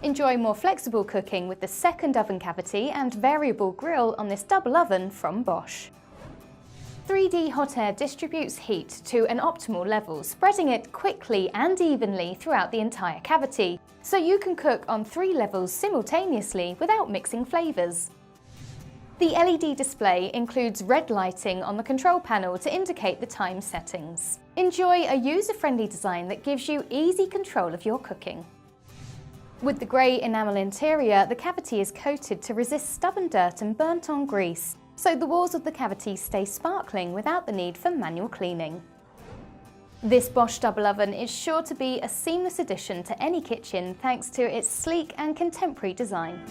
Enjoy more flexible cooking with the second oven cavity and variable grill on this double oven from Bosch. 3D HotAir distributes heat to an optimal level, spreading it quickly and evenly throughout the entire cavity, so you can cook on 3 levels simultaneously without mixing flavours. The LED display includes red lighting on the control panel to indicate the time settings. Enjoy a user-friendly design that gives you easy control of your cooking. With the grey enamel interior, the cavity is coated to resist stubborn dirt and burnt-on grease, so the walls of the cavity stay sparkling without the need for manual cleaning. This Bosch double oven is sure to be a seamless addition to any kitchen thanks to its sleek and contemporary design.